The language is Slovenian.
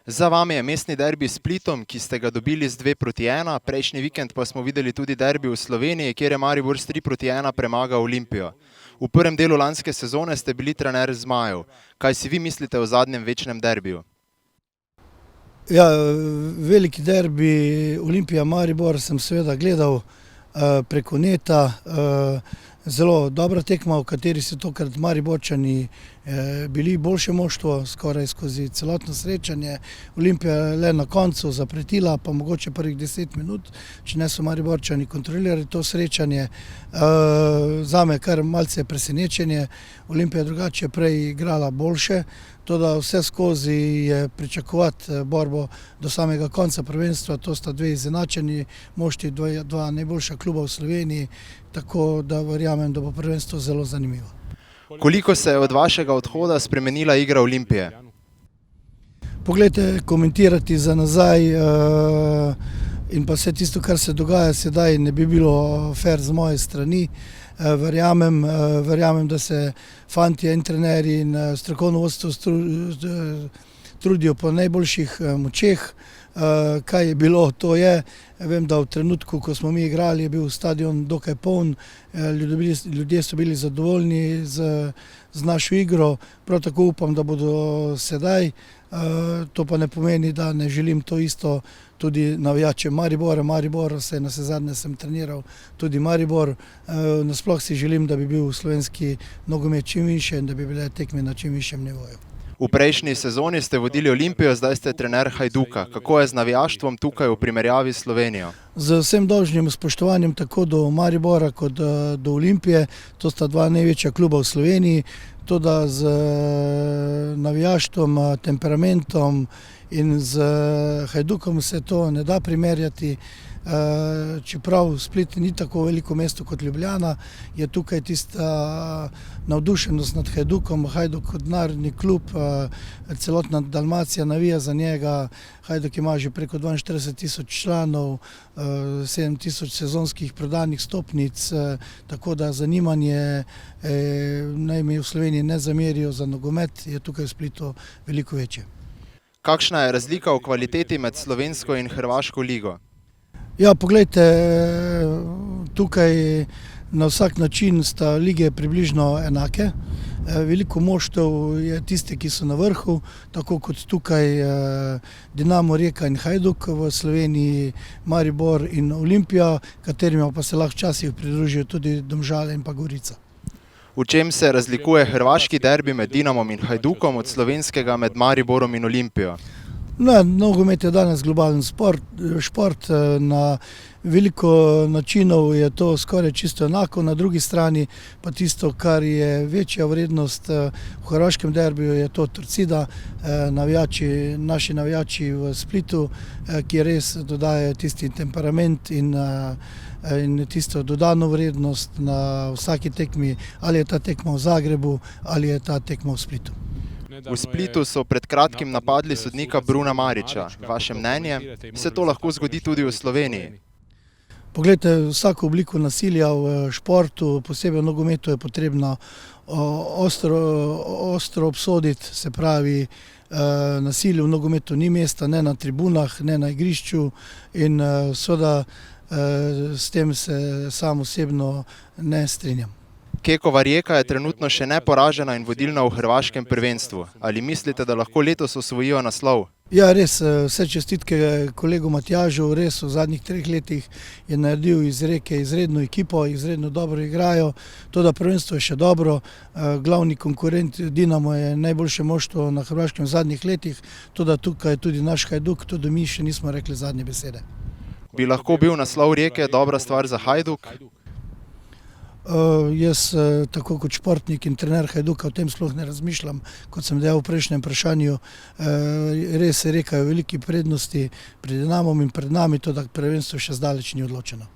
Za vami je mestni derbi s Splitom, ki ste ga dobili z 2:1, prejšnji vikend pa smo videli tudi derbi v Sloveniji, kjer je Maribor s 3:1 premagal Olimpijo. V prvem delu lanske sezone ste bili trener Zmajev. Kaj si vi mislite o zadnjem večnem derbiju? Ja, veliki derbi Olimpija-Maribor sem seveda gledal preko neta. Zelo dobra tekma, v kateri so tokrat Mariborčani bili boljše moštvo skoraj skozi celotno srečanje. Olimpija le na koncu zapretila, pa mogoče prvih 10 minut, če ne so Mariborčani kontrolirali to srečanje. Zame kar malce presenečenje. Olimpija drugače prej igrala boljše, toda vse skozi je pričakovati borbo do samega konca prvenstva. To sta dve izenačeni moštvi, dva najboljša kluba v Sloveniji, tako da verjamem, da bo prvenstvo zelo zanimivo. Koliko se je od vašega odhoda spremenila igra Olimpije? Poglejte, komentirati za nazaj in pa vse tisto, kar se dogaja sedaj, ne bi bilo fair z moje strani. Verjamem, da se fantje in trenerji in strokovno vodstvo trudijo po najboljših močeh. Kaj je bilo, to je. Vem, da v trenutku, ko smo mi igrali, je bil stadion dokaj poln, ljudje so bili zadovoljni z našo igro, prav tako upam, da bodo sedaj. To pa ne pomeni, da ne želim to isto tudi navijačem Maribora. Maribor, navsezadnje sem treniral tudi Maribor. Nasploh si želim, da bi bil slovenski nogomet čim više in da bi bile tekme na čim višjem nivoju. V prejšnji sezoni ste vodili Olimpijo, zdaj ste trener Hajduka. Kako je z navijaštvom tukaj v primerjavi s Slovenijo? Z vsem dolžnim spoštovanjem tako do Maribora kot do Olimpije, to sta dva največja kluba v Sloveniji, toda z navijaštvom, temperamentom in z Hajdukom se to ne da primerjati. Čeprav Split ni tako veliko mesto kot Ljubljana, je tukaj tista navdušenost nad Hajdukom. Hajduk kot narodni klub, celotna Dalmacija navija za njega. Hajduk ima že preko 42.000 članov, 7.000 sezonskih prodanih stopnic, tako da zanimanje, naj mi v Sloveniji ne zamerijo za nogomet, je tukaj v Splitu veliko večje. Kakšna je razlika v kvaliteti med slovensko in hrvaško ligo? Ja, poglejte, tukaj na vsak način sta lige približno enake. Veliko moštev je tiste, ki so na vrhu, tako kot tukaj Dinamo, Rijeka in Hajduk, v Sloveniji Maribor in Olimpija, katerima pa se lahko včasih pridružijo tudi Domžale in pa Gorica. V čem se razlikuje hrvaški derbi med Dinamom in Hajdukom od slovenskega med Mariborom in Olimpijo? Nogomet je danes globalen šport, na veliko načinov je to skoraj čisto enako, na drugi strani pa tisto, kar je večja vrednost v hrvaškem derbiju, je to Torcida, naši navijači v Splitu, ki res dodajajo tisti temperament in tisto dodano vrednost na vsaki tekmi, ali je ta tekma v Zagrebu ali je ta tekma v Splitu. V Splitu so pred kratkim napadli sodnika Bruna Mariča. Vaše mnenje? Se to lahko zgodi tudi v Sloveniji? Poglejte, vsako obliko nasilja v športu, posebej v nogometu, je potrebno ostro obsoditi. Se pravi, nasilju v nogometu ni mesta, ne na tribunah, ne na igrišču in seveda s tem se sam osebno ne strinjam. Kekova Rijeka je trenutno še neporažena in vodilna v hrvaškem prvenstvu. Ali mislite, da lahko letos osvojijo naslov? Ja, res, vse čestitke kolegu Matjažu, res v zadnjih 3 letih je naredil iz Rijeke izredno ekipo, izredno dobro igrajo, toda prvenstvo je še dobro. Glavni konkurent Dinamo je najboljše moštvo na hrvaškem v zadnjih letih, toda tukaj je tudi naš Hajduk, tudi mi še nismo rekli zadnje besede. Bi lahko bil naslov Rijeke dobra stvar za Hajduk? Jaz tako kot športnik in trener Hajduka o tem sploh ne razmišljam, kot sem dejal v prejšnjem vprašanju. Res Rijeka je v veliki prednosti pred Dinamom in pred nami, to da prvenstvo še zdaleč ni odločeno.